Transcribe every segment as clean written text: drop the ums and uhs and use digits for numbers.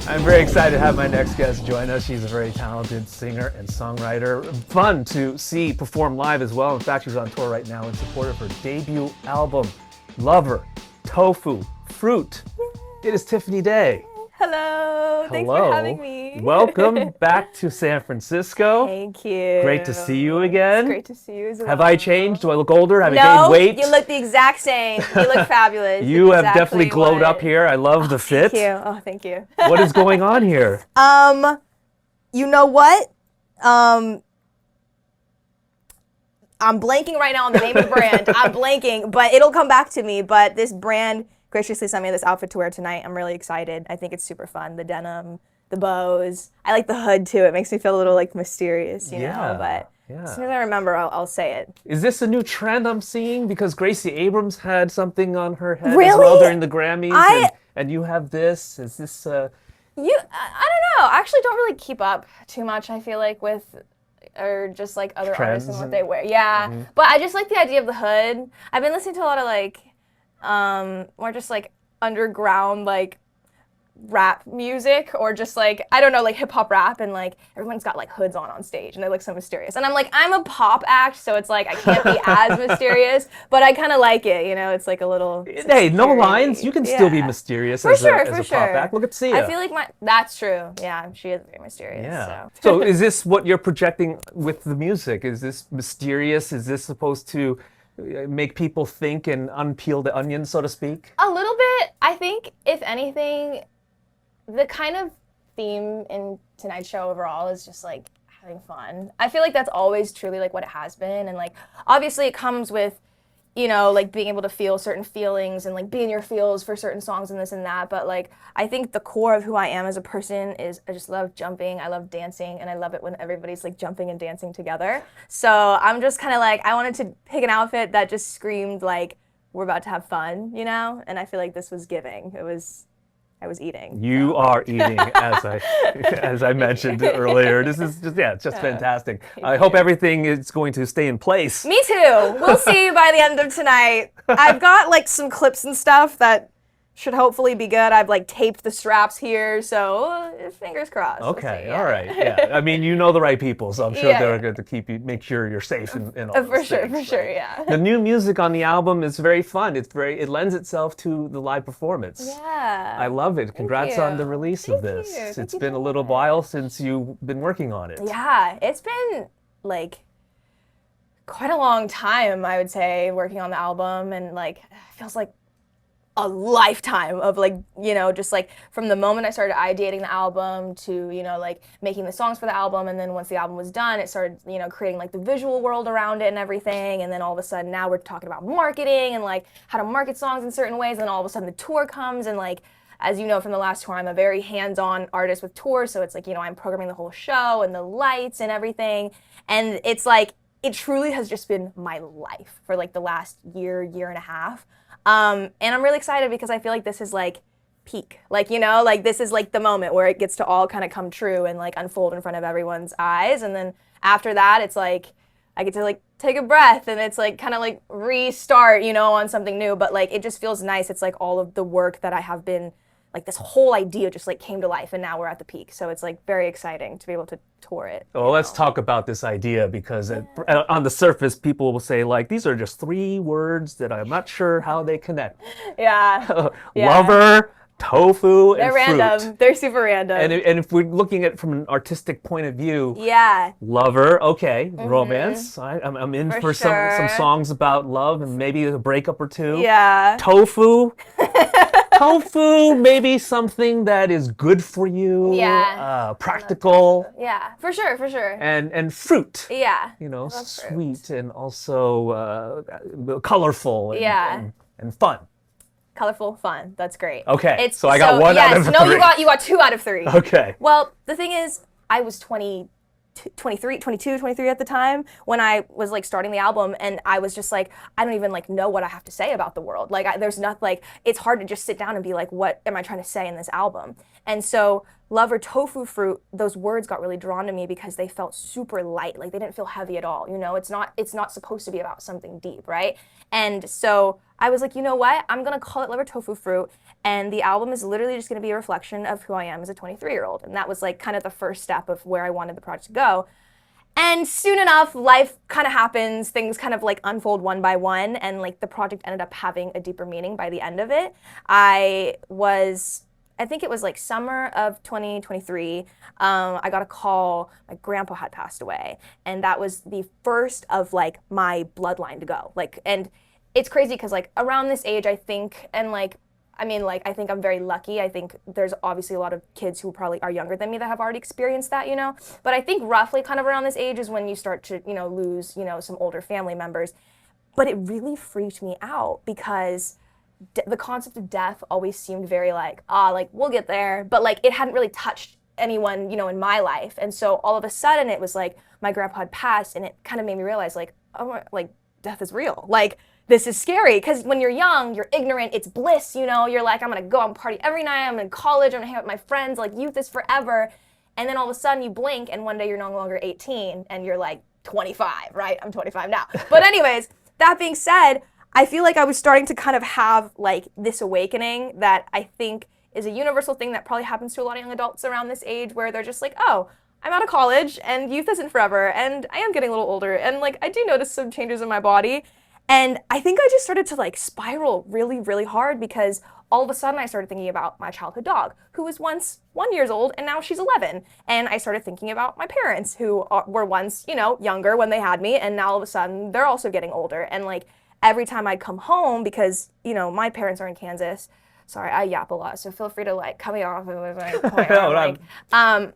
I'm very excited to have my next guest join us. She's a very talented singer and songwriter. Fun to see perform live as well. In fact, she's on tour right now in support of her debut album, Lover, Tofu Fruit. It is Tiffany Day. Hello. Thanks for having me. Welcome back to San Francisco. Thank you. Great to see you again. It's great to see you as well. Have I changed? Do I look older? Have I gained No, weight? you look the exact same. You look fabulous. You have Exactly definitely glowed up here. I love the fit. Thank you. Oh, thank you. What is going on here? You know what? I'm blanking right now on the name of the brand. I'm blanking, but it'll come back to me. But this brand graciously sent me this outfit to wear tonight. I'm really excited. I think it's super fun. The denim, the bows. I like the hood too. It makes me feel a little like mysterious, you know. But as soon as I remember, I'll say it. Is this a new trend I'm seeing? Because Gracie Abrams had something on her head Really? as well during the Grammys, and you have this. Is this? I don't know. I actually don't really keep up too much. I feel like with. Or just like other artists and what they wear. Yeah. Mm-hmm. But I just like the idea of the hood. I've been listening to a lot of like more just like underground like rap music, or just like, I don't know, like hip hop rap, and like everyone's got like hoods on stage and they look so mysterious. And I'm like, I'm a pop act, so it's like I can't be as mysterious, but I kind of like it, you know. It's like a little hey, no lines. You can still be mysterious as a pop act. Look at Sia. I feel like that's true. Yeah, she is very mysterious. Yeah. So is this what you're projecting with the music? Is this mysterious? Is this supposed to make people think and unpeel the onion, so to speak? A little bit. I think, if anything, the kind of theme in tonight's show overall is just like having fun. I feel like that's always truly like what it has been, and like obviously it comes with, you know, like being able to feel certain feelings and like be in your feels for certain songs and this and that. But like I think the core of who I am as a person is I just love jumping, I love dancing, and I love it when everybody's like jumping and dancing together. So I'm just kind of like, I wanted to pick an outfit that just screamed like we're about to have fun, you know? And I feel like this was giving. I was eating. You are eating, as I mentioned earlier. This is just, it's just fantastic. I hope everything is going to stay in place. Me too. We'll see by the end of tonight. I've got like some clips and stuff that should hopefully be good. I've like taped the straps here, so fingers crossed. Okay, all right. Yeah, I mean, you know the right people, so I'm sure they're going to make sure you're safe in all for those sure, things, for sure, yeah. The new music on the album is very fun. It lends itself to the live performance. Yeah. I love it. Congrats on the release of this. It's been a little while since you've been working on it. Yeah, it's been like quite a long time, I would say, working on the album, and like it feels like a lifetime of like, you know, just like from the moment I started ideating the album to, you know, like making the songs for the album, and then once the album was done, it started, you know, creating like the visual world around it and everything, and then all of a sudden now we're talking about marketing and like how to market songs in certain ways, and then all of a sudden the tour comes, and like, as you know from the last tour, I'm a very hands-on artist with tours, so it's like, you know, I'm programming the whole show and the lights and everything, and it's like, it truly has just been my life for like the last year and a half. And I'm really excited because I feel like this is like peak, like, you know, like this is like the moment where it gets to all kind of come true and like unfold in front of everyone's eyes. And then after that, it's like, I get to like take a breath, and it's like kind of like restart, you know, on something new. But like, it just feels nice. It's like all of the work that I have been, like this whole idea just like came to life, and now we're at the peak. So it's like very exciting to be able to tour it. Well, let's talk about this idea, because on the surface, people will say like, these are just 3 words that I'm not sure how they connect. Yeah. Lover, tofu, and fruit. They're random. They're super random. And if we're looking at it from an artistic point of view, lover, okay, romance. I'm in for some songs about love and maybe a breakup or two. Yeah. Tofu. Tofu, maybe something that is good for you. Yeah. Practical. Yeah, for sure, for sure. And fruit. Yeah. You know, sweet and also colorful and fun. Colorful, fun. That's great. Okay. So I got 1 out of 3. No, you got 2 out of 3. Okay. Well, the thing is, I was 22, 23 at the time when I was like starting the album, and I was just like, I don't even like know what I have to say about the world. Like there's nothing, like it's hard to just sit down and be like, what am I trying to say in this album? And so Lover Tofu Fruit, those words got really drawn to me because they felt super light. Like they didn't feel heavy at all. You know, it's not supposed to be about something deep, right? And so I was like, you know what? I'm gonna call it Lover Tofu Fruit, and the album is literally just gonna be a reflection of who I am as a 23-year-old. And that was like kind of the first step of where I wanted the project to go. And soon enough, life kind of happens, things kind of like unfold one by one, and like the project ended up having a deeper meaning by the end of it. I think it was like summer of 2023, I got a call, my grandpa had passed away, and that was the first of like my bloodline to go. Like, and it's crazy because like around this age, I think, and like, I mean, like, I think I'm very lucky. I think there's obviously a lot of kids who probably are younger than me that have already experienced that, you know? But I think roughly kind of around this age is when you start to, you know, lose, you know, some older family members. But it really freaked me out because the concept of death always seemed very like, like, we'll get there. But like, it hadn't really touched anyone, you know, in my life. And so all of a sudden it was like my grandpa had passed, and it kind of made me realize like, oh, like, death is real. Like, this is scary because when you're young, you're ignorant, it's bliss, you know, you're like, I'm gonna go out and party every night, I'm in college, I'm gonna hang out with my friends, like youth is forever. And then all of a sudden you blink and one day you're no longer 18 and you're like 25, right? I'm 25 now. But anyways, that being said, I feel like I was starting to kind of have like this awakening that I think is a universal thing that probably happens to a lot of young adults around this age, where they're just like, oh, I'm out of college and youth isn't forever and I am getting a little older and like I do notice some changes in my body. And I think I just started to like spiral really, really hard because all of a sudden I started thinking about my childhood dog, who was once 1 year old and now she's 11. And I started thinking about my parents who were once, you know, younger when they had me, and now all of a sudden they're also getting older. And like every time I'd come home, because, you know, my parents are in Kansas. Sorry, I yap a lot, so feel free to like cut me off and like point out, like,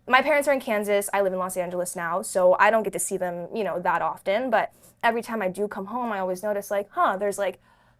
my parents are in Kansas. I live in Los Angeles now, so I don't get to see them, you know, that often. But every time I do come home, I always notice like, there's like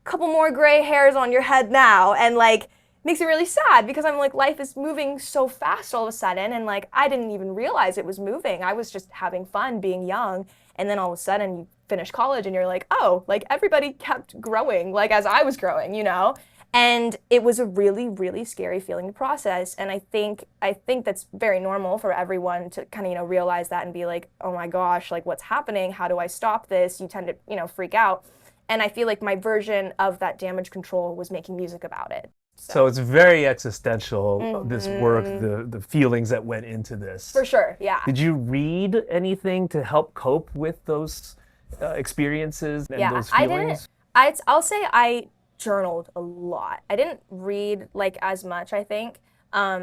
a couple more gray hairs on your head now, and like makes me really sad because I'm like, life is moving so fast all of a sudden, and like I didn't even realize it was moving. I was just having fun being young, and then all of a sudden you finish college and you're like, oh, like everybody kept growing like as I was growing, you know? And it was a really, really scary feeling to process. And I think that's very normal for everyone to kind of, you know, realize that and be like, oh my gosh, like what's happening? How do I stop this? You tend to, you know, freak out. And I feel like my version of that damage control was making music about it. So it's very existential, this work, the feelings that went into this. For sure, yeah. Did you read anything to help cope with those experiences and those feelings? I'll say I journaled a lot. I didn't read like as much, I think,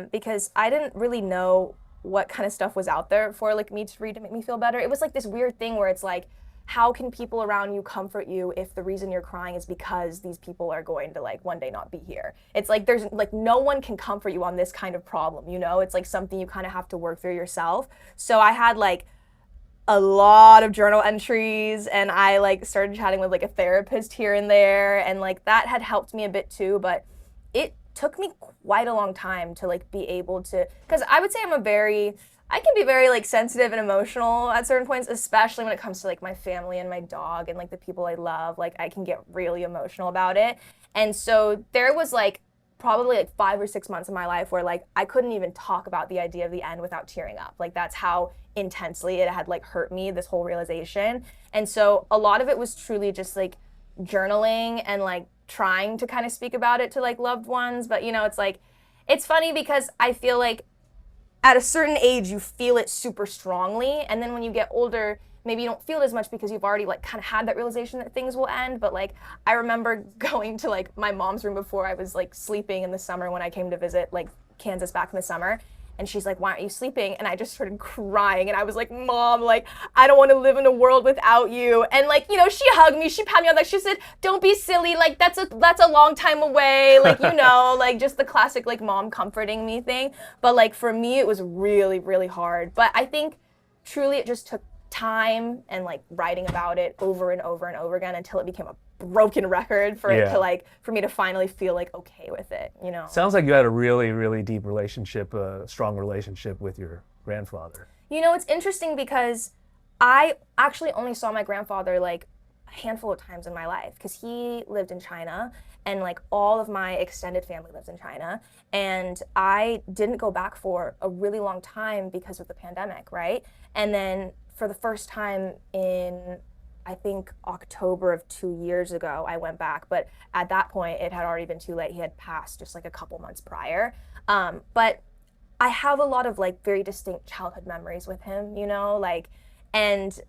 because I didn't really know what kind of stuff was out there for like me to read to make me feel better. It was like this weird thing where it's like, how can people around you comfort you if the reason you're crying is because these people are going to like one day not be here? It's like there's like no one can comfort you on this kind of problem, you know? It's like something you kind of have to work through yourself. So I had like a lot of journal entries, and I like started chatting with like a therapist here and there, and like that had helped me a bit too, but it took me quite a long time to like be able to, because I would say I can be very like sensitive and emotional at certain points, especially when it comes to like my family and my dog and like the people I love. Like I can get really emotional about it. And so there was like probably like 5 or 6 months of my life where like I couldn't even talk about the idea of the end without tearing up. Like that's how intensely it had like hurt me, this whole realization. And so a lot of it was truly just like journaling and like trying to kind of speak about it to like loved ones. But you know, it's like, it's funny because I feel like at a certain age you feel it super strongly, and then when you get older maybe you don't feel it as much because you've already like kind of had that realization that things will end. But like I remember going to like my mom's room before I was like sleeping in the summer when I came to visit like Kansas back in the summer, and she's like, why aren't you sleeping? And I just started crying, and I was like, Mom, like I don't want to live in a world without you. And like, you know, she hugged me, she patted me on the back, she said, don't be silly, like that's a long time away, like, you know, like just the classic like mom comforting me thing. But like for me it was really, really hard. But I think truly it just took time and like writing about it over and over and over again until it became a broken record for it to like, for me to finally feel like okay with it, you know. Sounds like you had a really, really deep relationship, a strong relationship with your grandfather. You know, it's interesting because I actually only saw my grandfather like a handful of times in my life, because he lived in China and like all of my extended family lives in China, and I didn't go back for a really long time because of the pandemic, right? And then for the first time in, I think, October of 2 years ago, I went back, but at that point it had already been too late. He had passed just like a couple months prior. But I have a lot of like very distinct childhood memories with him, you know, like, and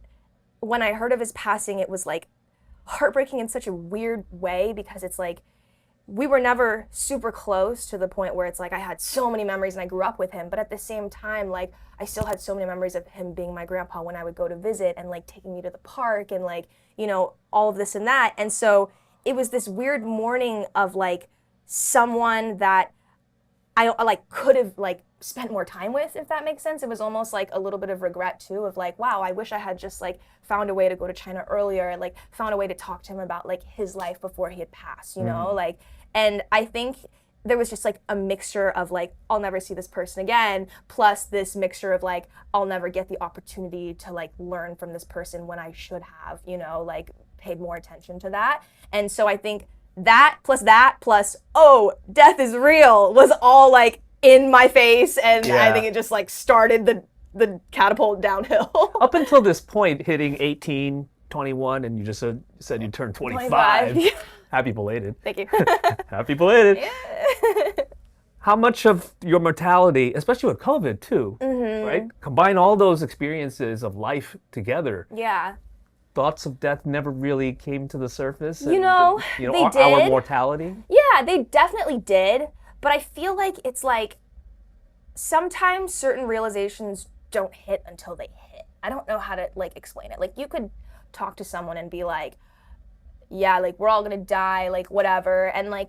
when I heard of his passing, it was like heartbreaking in such a weird way, because it's like we were never super close to the point where it's like I had so many memories and I grew up with him, but at the same time, like I still had so many memories of him being my grandpa when I would go to visit and like taking me to the park and like, you know, all of this and that. And so it was this weird morning of like someone that I like could have like spent more time with, if that makes sense. It was almost like a little bit of regret too, of like, wow, I wish I had just like found a way to go to China earlier, and like found a way to talk to him about like his life before he had passed, you know, like, and I think there was just like a mixture of like, I'll never see this person again, plus this mixture of like, I'll never get the opportunity to like learn from this person when I should have, you know, like paid more attention to that. And so I think that, plus, oh, death is real, was all like in my face, and I think it just like started the catapult downhill. Up until this point, hitting 18, 21, and you just said you turned 25. 25. Happy belated. Thank you. Happy belated. Yeah. How much of your mortality, especially with COVID too, right? Combine all those experiences of life together. Yeah. Thoughts of death never really came to the surface. You know, they did. Our mortality. Yeah, they definitely did. But I feel like it's like sometimes certain realizations don't hit until they hit. I don't know how to like explain it. Like you could talk to someone and be like, yeah, like we're all gonna die, like whatever. And like,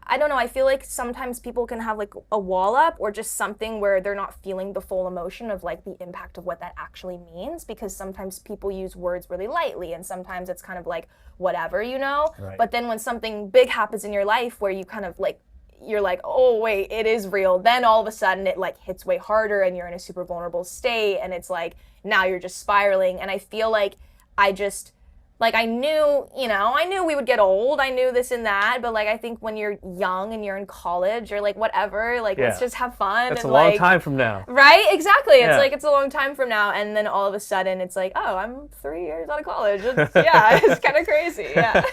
I don't know, I feel like sometimes people can have like a wall up or just something where they're not feeling the full emotion of like the impact of what that actually means, because sometimes people use words really lightly and sometimes it's kind of like whatever, you know? Right. But then when something big happens in your life where you kind of like, you're like, oh wait, it is real, then all of a sudden it like hits way harder and you're in a super vulnerable state, and it's like now you're just spiraling. And I feel like I just, like I knew we would get old, I knew this and that, but like I think when you're young and you're in college, you're like whatever, like let's just have fun. That's and a long like, time from now. Right? Exactly. It's like it's a long time from now, and then all of a sudden it's like, oh, I'm 3 years out of college. It's kind of crazy. Yeah.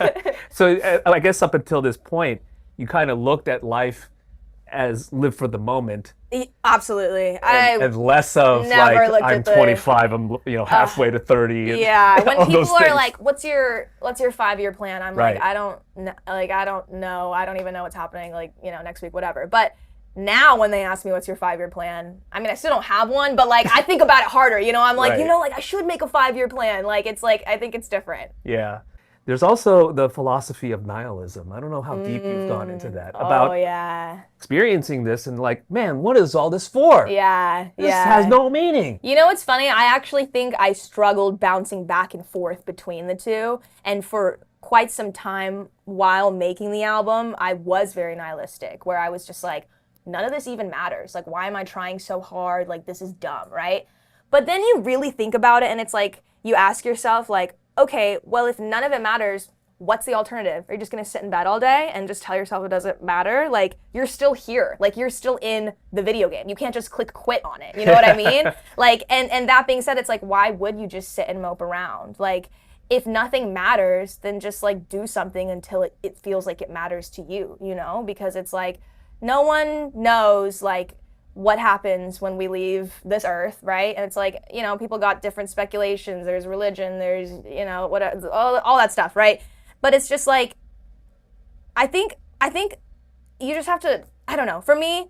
So I guess up until this point, you kind of looked at life as live for the moment. Absolutely. And less of never like I'm 25, I'm halfway to 30. Yeah. When people are like, "What's your 5-year plan?" I'm right. like, I don't know. I don't even know what's happening like, next week, whatever. But now when they ask me what's your 5-year plan, I mean, I still don't have one, but like I think about it harder, I'm like, right. Like I should make a 5-year plan. Like it's like I think it's different. Yeah. There's also the philosophy of nihilism. I don't know how deep you've gone into that. About experiencing this and like, man, what is all this for? Yeah. This has no meaning. You know what's funny? I actually think I struggled bouncing back and forth between the two. And for quite some time while making the album, I was very nihilistic, where I was just like, none of this even matters. Like, why am I trying so hard? Like, this is dumb, right? But then you really think about it and it's like, you ask yourself like, okay, well, if none of it matters, what's the alternative? Are you just gonna sit in bed all day and just tell yourself it doesn't matter? Like, you're still here. Like, you're still in the video game. You can't just click quit on it. You know what I mean? Like, and that being said, it's like, why would you just sit and mope around? Like, if nothing matters, then just like do something until it feels like it matters to you, Because it's like, no one knows like what happens when we leave this earth, right? And it's like, people got different speculations. There's religion, there's, all that stuff, right? But it's just like, I think you just have to, I don't know. For me,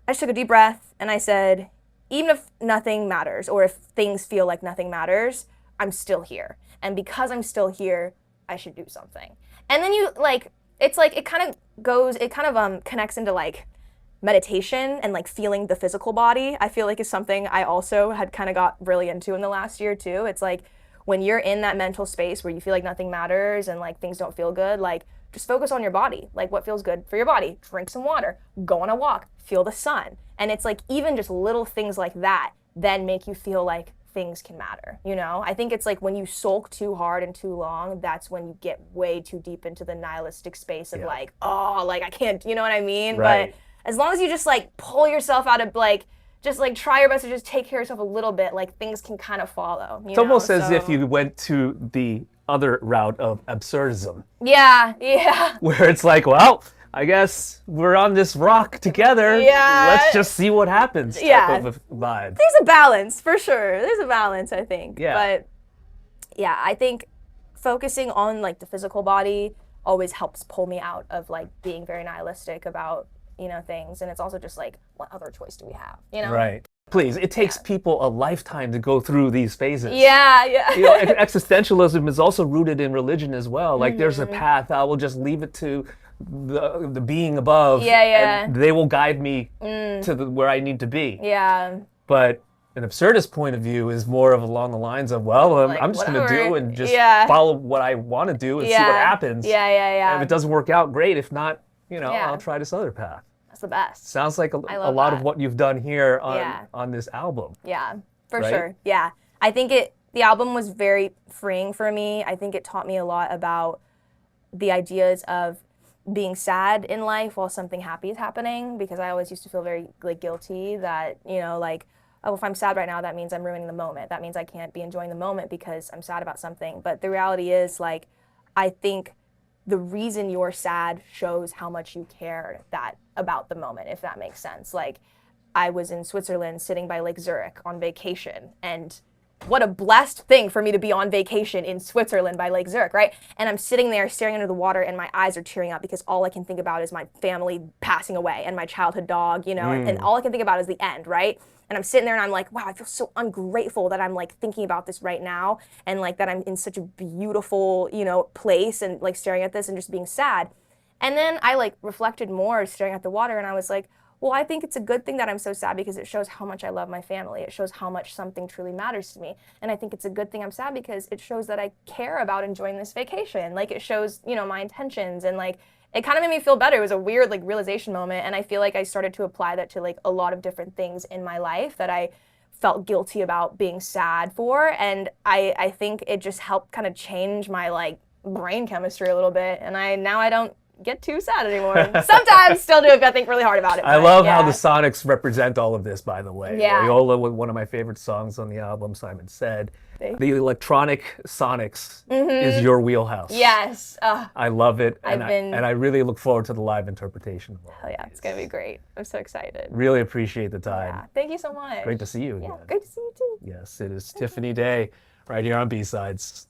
I just took a deep breath and I said, even if nothing matters or if things feel like nothing matters, I'm still here. And because I'm still here, I should do something. And then it's like, it kind of connects into like meditation and like feeling the physical body. I feel like is something I also had kind of got really into in the last year too. It's like when you're in that mental space where you feel like nothing matters and like things don't feel good, like just focus on your body, like what feels good for your body. Drink some water, go on a walk, feel the sun. And it's like even just little things like that then make you feel like things can matter, you know? I think it's like when you sulk too hard and too long, that's when you get way too deep into the nihilistic space of like, oh, like I can't, you know what I mean? Right. But as long as you just like pull yourself out of like, just like try your best to just take care of yourself a little bit, like things can kind of follow. It's almost as if you went to the other route of absurdism. Yeah. Where it's like, well, I guess we're on this rock together. Yeah. Let's just see what happens. Type of a vibe. There's a balance, for sure. There's a balance, I think. Yeah. But yeah, I think focusing on like the physical body always helps pull me out of like being very nihilistic about, you know, things. And it's also just like, what other choice do we have? You know? Right. Please, it takes people a lifetime to go through these phases. Yeah. You know, existentialism is also rooted in religion as well. Like there's a path, I will just leave it to the being above, and they will guide me to where I need to be. Yeah. But an absurdist point of view is more of along the lines of, well, like, I'm just going to do and just follow what I want to do and see what happens. Yeah. And if it doesn't work out, great. If not, you know, I'll try this other path. That's the best. Sounds like a lot of what you've done here on this album. Yeah, for sure. Yeah. I think the album was very freeing for me. I think it taught me a lot about the ideas of being sad in life while something happy is happening, because I always used to feel very like guilty that, you know, like, oh, if I'm sad right now, that means I'm ruining the moment. That means I can't be enjoying the moment because I'm sad about something. But the reality is, like, I think the reason you're sad shows how much you care about the moment, if that makes sense. Like, I was in Switzerland sitting by Lake Zurich on vacation, and what a blessed thing for me to be on vacation in Switzerland by Lake Zurich, right? And I'm sitting there staring into the water and my eyes are tearing up because all I can think about is my family passing away and my childhood dog, you know, and all I can think about is the end, right? And I'm sitting there and I'm like, wow, I feel so ungrateful that I'm like thinking about this right now, and like that I'm in such a beautiful, you know, place and like staring at this and just being sad. And then I like reflected more staring at the water, and I was like, well, I think it's a good thing that I'm so sad because it shows how much I love my family. It shows how much something truly matters to me. And I think it's a good thing I'm sad because it shows that I care about enjoying this vacation. Like, it shows, you know, my intentions, and like, it kind of made me feel better. It was a weird like realization moment, and I feel like I started to apply that to like a lot of different things in my life that I felt guilty about being sad for. And I think it just helped kind of change my like brain chemistry a little bit, and now I don't get too sad anymore. Sometimes still do if I think really hard about it. I love how the Sonics represent all of this, by the way. Yeah. Viola was one of my favorite songs on the album, Simon said. The electronic Sonics is your wheelhouse. Yes. I love it, and I really look forward to the live interpretation of all Hell yeah, it's going to be great. I'm so excited. Really appreciate the time. Yeah, thank you so much. Great to see you again. Yeah, great to see you too. Yes, it is Tiffany Day right here on B-Sides.